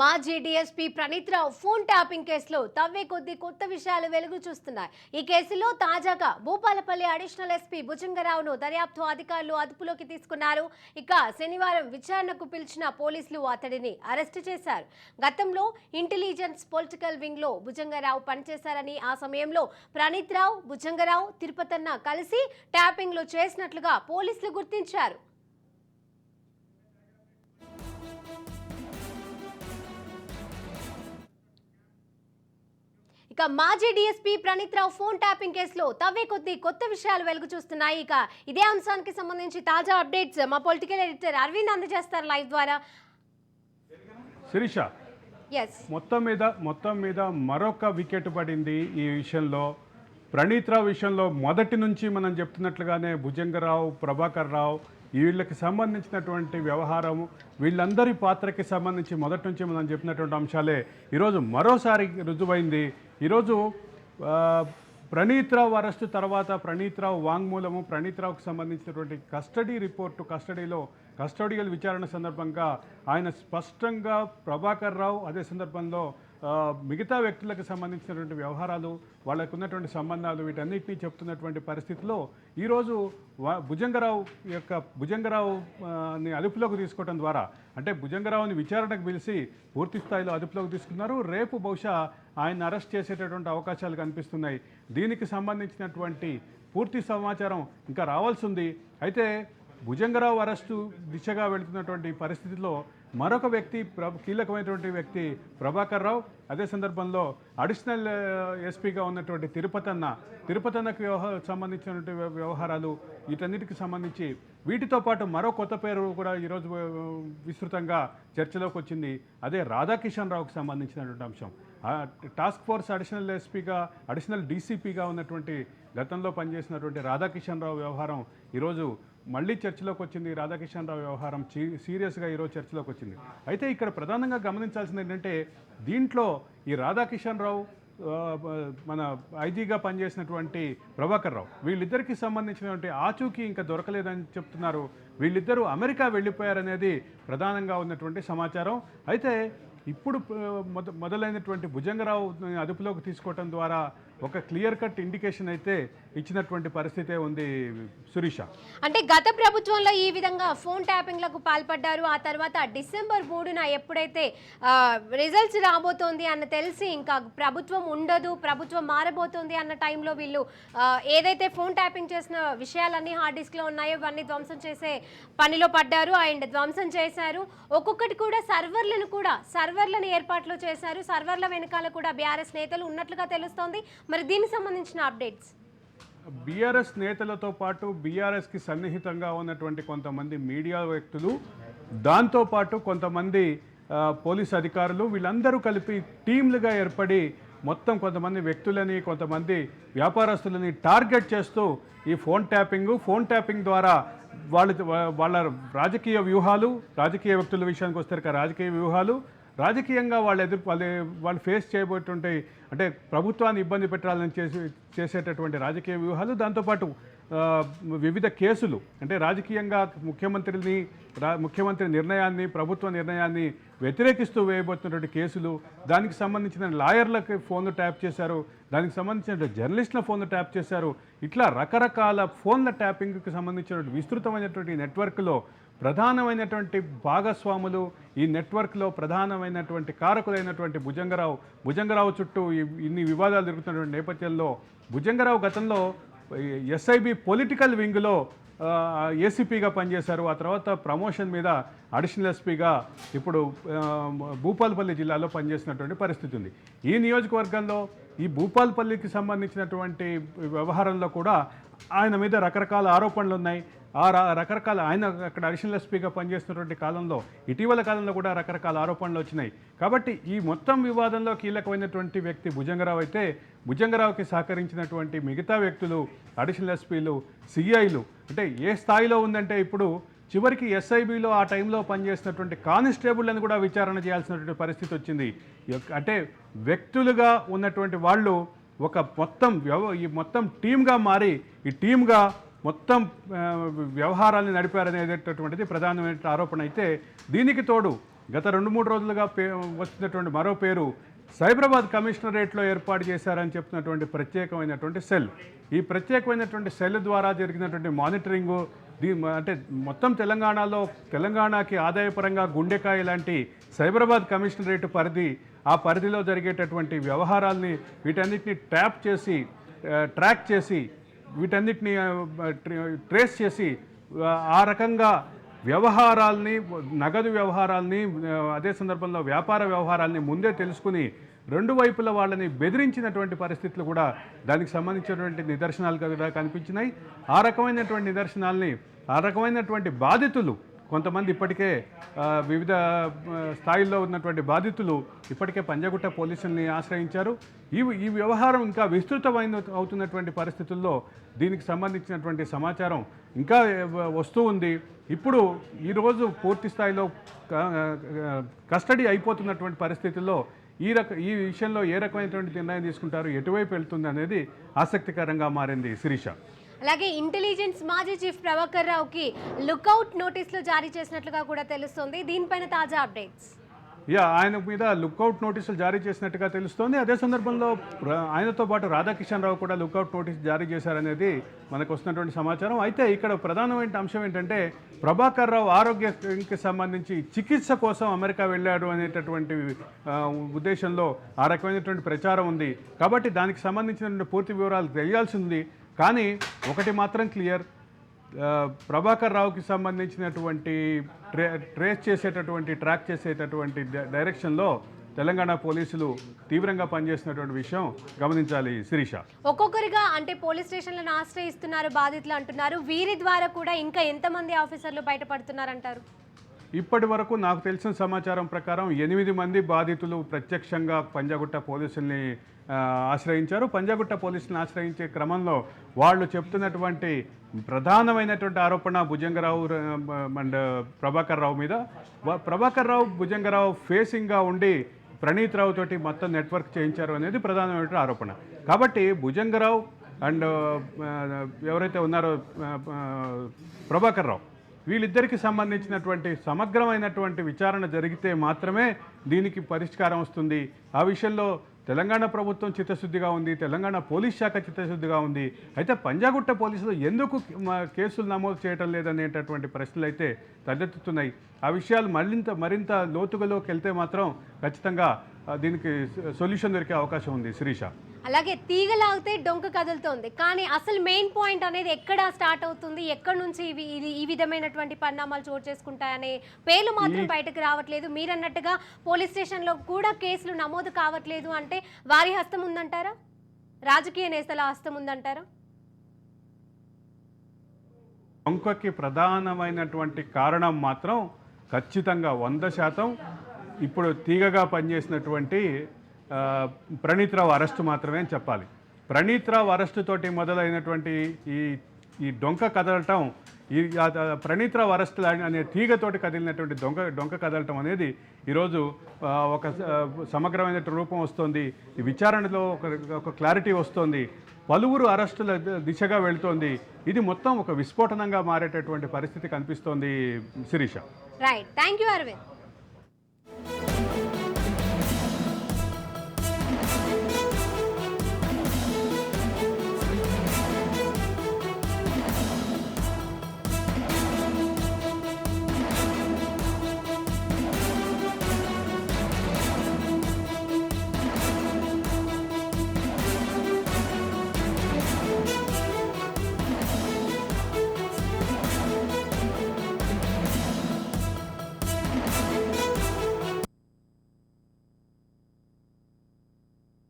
మాజీ డీఎస్పీ ప్రణీత్ రావు phone tapping కేసులో తవ్వే కొద్ది కొత్త విషయాలు వెలుగు చూస్తున్నాయి. ఈ కేసులో తాజాగా భూపాలపల్లి అడిషనల్ ఎస్పీ భుజంగరావును దర్యాప్తు అధికారులు అదుపులోకి తీసుకున్నారు. ఇక శనివారం విచారణకు పిలిచిన పోలీసులు అతడిని అరెస్టు చేశారు. గతంలో ఇంటెలిజెన్స్ పొలిటికల్ వింగ్ లో భుజంగరావు పనిచేశారని, ఆ సమయంలో ప్రణీత్ రావు, భుజంగరావు, తిరుపతన్న కలిసి ట్యాపింగ్ లో చేసినట్లుగా పోలీసులు గుర్తించారు. ఇక మాజీ డీఎస్పీ ప్రణీత్ రావు ఫోన్ ట్యాపింగ్ కేసులో తవ్వే కొద్ది కొత్త విషయాలు వెలుగు చూస్తున్నాయి. ఇక ఇదే అంశానికి సంబంధించి తాజా అప్డేట్స్ మా పొలిటికల్ ఎడిటర్ అరవింద్ అందజేస్తారు లైవ్ ద్వారా. శిరీష, మొత్తం మీద మరొక వికెట్ పడింది ఈ విషయంలో. ప్రణీత్ రావు విషయంలో మొదటి నుంచి మనం చెప్తున్నట్లుగానే భుజంగరావు, ప్రభాకర్ రావు వీళ్ళకి సంబంధించినటువంటి వ్యవహారం, వీళ్ళందరి పాత్రకి సంబంధించి మొదటి నుంచి మనం చెప్పినటువంటి అంశాలే ఈరోజు మరోసారి రుజువైంది. ఈరోజు ప్రణీత్ రావు అరెస్టు తర్వాత ప్రణీత్ రావు వాంగ్మూలము, ప్రణీత్ రావుకు సంబంధించినటువంటి కస్టడీ రిపోర్టు, కస్టోడియల్ విచారణ సందర్భంగా ఆయన స్పష్టంగా ప్రభాకర్ రావు, అదే సందర్భంలో మిగతా వ్యక్తులకు సంబంధించినటువంటి వ్యవహారాలు, వాళ్ళకు ఉన్నటువంటి సంబంధాలు, వీటన్నిటినీ చెప్తున్నటువంటి పరిస్థితిలో ఈరోజు భుజంగరావుని అదుపులోకి తీసుకోవడం ద్వారా, అంటే భుజంగరావుని విచారణకు పిలిచి పూర్తి స్థాయిలో అదుపులోకి తీసుకున్నారు. రేపు బహుశా ఆయన అరెస్ట్ చేసేటటువంటి అవకాశాలు కనిపిస్తున్నాయి. దీనికి సంబంధించినటువంటి పూర్తి సమాచారం ఇంకా రావాల్సి ఉంది. అయితే భుజంగరావు అరెస్టు దిశగా వెళుతున్నటువంటి పరిస్థితిలో మరొక వ్యక్తి, కీలకమైనటువంటి వ్యక్తి ప్రభాకర్ రావు, అదే సందర్భంలో అడిషనల్ ఎస్పీగా ఉన్నటువంటి తిరుపతన్నకు సంబంధించినటువంటి వ్యవహారాలు, వీటన్నిటికి సంబంధించి వీటితో పాటు మరో కొత్త పేరు కూడా ఈరోజు విస్తృతంగా చర్చలోకి వచ్చింది. అదే రాధాకిషన్ రావుకు సంబంధించినటువంటి అంశం. టాస్క్ ఫోర్స్ అడిషనల్ డీసీపీగా ఉన్నటువంటి గతంలో పనిచేసినటువంటి రాధాకిషన్ రావు వ్యవహారం ఈరోజు మళ్ళీ చర్చలోకి వచ్చింది. రాధాకిషన్ రావు వ్యవహారం సీరియస్గా ఈరోజు చర్చలోకి వచ్చింది. అయితే ఇక్కడ ప్రధానంగా గమనించాల్సింది ఏంటంటే, దీంట్లో ఈ రాధాకిషన్ రావు, మన ఐజీగా పనిచేసినటువంటి ప్రభాకర్ రావు, వీళ్ళిద్దరికీ సంబంధించినటువంటి ఆచూకీ ఇంకా దొరకలేదని చెప్తున్నారు. వీళ్ళిద్దరూ అమెరికా వెళ్ళిపోయారనేది ప్రధానంగా ఉన్నటువంటి సమాచారం. అయితే ఇప్పుడు మొదలైనటువంటి భుజంగరావు అదుపులోకి తీసుకోవటం ద్వారా ఒక క్లియర్ కట్ ఇండికేషన్ అయితే ఇచ్చినటువంటి పరిస్థితే ఉంది సురీష. అంటే గత ప్రభుత్వంలో ఈ విధంగా ఫోన్ ట్యాపింగ్లకు పాల్పడ్డారు. ఆ తర్వాత డిసెంబర్ 3న ఎప్పుడైతే రిజల్ట్స్ రాబోతోంది అన్న తెలిసి, ఇంకా ప్రభుత్వం ఉండదు, ప్రభుత్వం మారబోతోంది అన్న టైంలో వీళ్ళు ఏదైతే ఫోన్ ట్యాపింగ్ చేసిన విషయాలన్నీ హార్డ్ డిస్క్లో ఉన్నాయో ఇవన్నీ ధ్వంసం చేసే పనిలో పడ్డారు అండ్ ధ్వంసం చేశారు. ఒక్కొక్కటి కూడా సర్వర్లను ఏర్పాట్లు చేశారు. సర్వర్ల వెనకాల కూడా బీఆర్ఎస్ నేతలు ఉన్నట్లుగా తెలుస్తోంది. మరి దీనికి సంబంధించిన అప్డేట్స్. బీఆర్ఎస్ నేతలతో పాటు బీఆర్ఎస్కి సన్నిహితంగా ఉన్నటువంటి కొంతమంది మీడియా వ్యక్తులు, దాంతోపాటు కొంతమంది పోలీస్ అధికారులు, వీళ్ళందరూ కలిపి టీంలుగా ఏర్పడి మొత్తం కొంతమంది వ్యక్తులని, కొంతమంది వ్యాపారస్తులని టార్గెట్ చేస్తూ ఈ ఫోన్ ట్యాపింగ్ ద్వారా వాళ్ళ రాజకీయ వ్యక్తుల విషయానికి వస్తే రాజకీయ వ్యూహాలు, రాజకీయంగా వాళ్ళు ఫేస్ చేయబోతుంటే, అంటే ప్రభుత్వాన్ని ఇబ్బంది పెట్టాలని చేసేటటువంటి రాజకీయ వ్యూహాలు, దాంతోపాటు వివిధ కేసులు, అంటే రాజకీయంగా ముఖ్యమంత్రి నిర్ణయాన్ని, ప్రభుత్వ నిర్ణయాన్ని వ్యతిరేకిస్తూ వేయబోతున్నటువంటి కేసులు, దానికి సంబంధించిన లాయర్లకు ఫోన్లు ట్యాప్ చేశారు, దానికి సంబంధించిన జర్నలిస్టుల ఫోన్లు ట్యాప్ చేశారు. ఇట్లా రకరకాల ఫోన్ల ట్యాపింగ్కి సంబంధించినటువంటి విస్తృతమైనటువంటి నెట్వర్క్లో ప్రధానమైనటువంటి భాగస్వాములు, ఈ నెట్వర్క్లో ప్రధానమైనటువంటి కారకులైనటువంటి భుజంగరావు చుట్టూ ఇన్ని వివాదాలు జరుగుతున్నటువంటి నేపథ్యంలో, భుజంగరావు గతంలో ఎస్ఐబి పొలిటికల్ వింగ్లో ఏసీపీగా పనిచేశారు. ఆ తర్వాత ప్రమోషన్ మీద అడిషనల్ ఎస్పీగా ఇప్పుడు భూపాలపల్లి జిల్లాలో పనిచేసినటువంటి పరిస్థితి ఉంది. ఈ నియోజకవర్గంలో ఈ భూపాలపల్లికి సంబంధించినటువంటి వ్యవహారంలో కూడా ఆయన మీద రకరకాల ఆరోపణలు ఉన్నాయి. ఆయన అక్కడ అడిషనల్ ఎస్పీగా పనిచేస్తున్నటువంటి కాలంలో, ఇటీవల కాలంలో కూడా రకరకాల ఆరోపణలు వచ్చినాయి. కాబట్టి ఈ మొత్తం వివాదంలో కీలకమైనటువంటి వ్యక్తి భుజంగరావు అయితే, భుజంగరావుకి సహకరించినటువంటి మిగతా వ్యక్తులు, అడిషనల్ ఎస్పీలు, సిఐలు, అంటే ఏ స్థాయిలో ఉందంటే ఇప్పుడు చివరికి ఎస్ఐబిలో ఆ టైంలో పనిచేసినటువంటి కానిస్టేబుల్ని కూడా విచారణ చేయాల్సినటువంటి పరిస్థితి వచ్చింది. అంటే వ్యక్తులుగా ఉన్నటువంటి వాళ్ళు ఈ మొత్తం టీమ్గా మారి, ఈ టీమ్గా మొత్తం వ్యవహారాలను నడిపారనేటటువంటిది ప్రధానమైన ఆరోపణ. అయితే దీనికి తోడు గత 2-3 రోజులుగా వచ్చినటువంటి మరో పేరు సైబరాబాద్ కమిషనరేట్లో ఏర్పాటు చేశారని చెప్తున్నటువంటి ప్రత్యేకమైనటువంటి సెల్. ఈ ప్రత్యేకమైనటువంటి సెల్ ద్వారా జరిగినటువంటి మానిటరింగు అంటే మొత్తం తెలంగాణకి ఆదాయపరంగా గుండెకాయ లాంటి సైబరాబాద్ కమిషనరేట్ పరిధి, ఆ పరిధిలో జరిగేటటువంటి వ్యవహారాల్ని వీటన్నిటిని ట్రాక్ చేసి వీటన్నిటిని ట్రేస్ చేసి ఆ రకంగా వ్యవహారాల్ని, నగదు వ్యవహారాల్ని, అదే సందర్భంలో వ్యాపార వ్యవహారాల్ని ముందే తెలుసుకుని రెండు వైపుల వాళ్ళని బెదిరించినటువంటి పరిస్థితులు కూడా దానికి సంబంధించినటువంటి నిదర్శనాలు కూడా కనిపించినాయి. ఆ రకమైనటువంటి బాధితులు కొంతమంది ఇప్పటికే వివిధ స్థాయిల్లో ఉన్నటువంటి బాధితులు ఇప్పటికే పంజాగుట్ట పోలీసుల్ని ఆశ్రయించారు. ఈ వ్యవహారం ఇంకా అవుతున్నటువంటి పరిస్థితుల్లో దీనికి సంబంధించినటువంటి సమాచారం ఇంకా వస్తూ ఉంది. ఇప్పుడు ఈరోజు పూర్తి స్థాయిలో కస్టడీ అయిపోతున్నటువంటి పరిస్థితుల్లో ఈ విషయంలో ఏ రకమైనటువంటి నిర్ణయం తీసుకుంటారు, ఎటువైపు వెళ్తుంది అనేది ఆసక్తికరంగా మారింది శిరీష. అలాగే ఇంటెలిజెన్స్ మాజీ చీఫ్ ప్రభాకర్ రావుకి లుకౌట్ నోటీసులు జారీ చేసినట్లుగా కూడా తెలుస్తుంది. దీనిపైన తాజా అప్డేట్స్. ఆయన మీద లుకౌట్ నోటీసులు జారీ చేసినట్టుగా తెలుస్తోంది. అదే సందర్భంలో ఆయనతో పాటు రాధాకిషన్ రావు కూడా లుకౌట్ నోటీసు జారీ చేశారనేది మనకు వస్తున్నటువంటి సమాచారం. అయితే ఇక్కడ ప్రధానమైన అంశం ఏంటంటే ప్రభాకర్ రావు ఆరోగ్యానికి సంబంధించి చికిత్స కోసం అమెరికా వెళ్ళాడు అనేటటువంటి ఉద్దేశంలో ఆ రకమైనటువంటి ప్రచారం ఉంది. కాబట్టి దానికి సంబంధించినటువంటి పూర్తి వివరాలు తెలియాల్సి ఉంది. కానీ ఒకటి మాత్రం క్లియర్, ప్రభాకర్ రావుకి సంబంధించినటువంటి ట్రాక్ చేసేటటువంటి డైరెక్షన్లో తెలంగాణ పోలీసులు తీవ్రంగా పనిచేస్తున్నటువంటి విషయం గమనించాలి శిరీష. ఒక్కొక్కరిగా అంటే పోలీస్ స్టేషన్లను ఆశ్రయిస్తున్నారు బాధితులు అంటున్నారు. వీరి ద్వారా కూడా ఇంకా ఎంతమంది ఆఫీసర్లు బయటపడుతున్నారంటారు? ఇప్పటి వరకు నాకు తెలిసిన సమాచారం ప్రకారం 8 మంది బాధితులు ప్రత్యక్షంగా పంజాగుట్ట పోలీసుల్ని ఆశ్రయించారు. పంజాగుట్ట పోలీసులను ఆశ్రయించే క్రమంలో వాళ్ళు చెప్తున్నటువంటి ప్రధానమైనటువంటి ఆరోపణ భుజంగరావు అండ్ ప్రభాకర్ రావు మీద. ప్రభాకర్ రావు, భుజంగరావు ఫేసింగ్గా ఉండి ప్రణీత్ రావు తోటి మొత్తం నెట్వర్క్ చేయించారు అనేది ప్రధానమైనటువంటి ఆరోపణ. కాబట్టి భుజంగరావు అండ్ ఎవరైతే ఉన్నారో ప్రభాకర్ రావు, వీళ్ళిద్దరికి సంబంధించినటువంటి సమగ్రమైనటువంటి విచారణ జరిగితే మాత్రమే దీనికి పరిష్కారం వస్తుంది. ఆ విషయంలో తెలంగాణ ప్రభుత్వం చిత్తశుద్ధిగా ఉంది, తెలంగాణ పోలీస్ శాఖ చిత్తశుద్ధిగా ఉంది. అయితే పంజాగుట్ట పోలీసులు ఎందుకు కేసులు నమోదు చేయటం లేదనేటటువంటి ప్రశ్నలు అయితే తలెత్తుతున్నాయి. ఆ విషయాలు మరింత లోతుగలోకి వెళ్తే మాత్రం ఖచ్చితంగా దీనికి సొల్యూషన్ దొరికే అవకాశం ఉంది శిరీష. అలాగే తీగలాగితే డొంక కదులుతోంది, కానీ అసలు మెయిన్ పాయింట్ అనేది ఎక్కడ స్టార్ట్ అవుతుంది, ఎక్కడి నుంచి ఈ విధమైనటువంటి పరిణామాలు చోటు చేసుకుంటాయనే పేర్లు మాత్రం బయటకు రావట్లేదు. మీరన్నట్టుగా పోలీస్ స్టేషన్లో కూడా కేసులు నమోదు కావట్లేదు అంటే వారి హస్తం ఉందంటారా? రాజకీయ నేతల హస్తం ఉందంటారా? డొంకకి ప్రధానమైనటువంటి కారణం మాత్రం ఖచ్చితంగా 100% ఇప్పుడు తీగగా పనిచేసినటువంటి ప్రణీత్ రావు అరెస్టు మాత్రమే అని చెప్పాలి. ప్రణీత్ రావు అరెస్టు తోటి మొదలైనటువంటి ఈ డొంక కదలటం, ప్రణీత్ రావు అరెస్టు అనే తీగతోటి కదిలినటువంటి డొంక కదలటం అనేది ఈరోజు ఒక సమగ్రమైన రూపం వస్తుంది. ఈ విచారణలో ఒక క్లారిటీ వస్తుంది. పలువురు అరెస్టుల దిశగా వెళుతోంది. ఇది మొత్తం ఒక విస్ఫోటనంగా మారేటటువంటి పరిస్థితి కనిపిస్తోంది Shirisha. Right, thank you Arvind.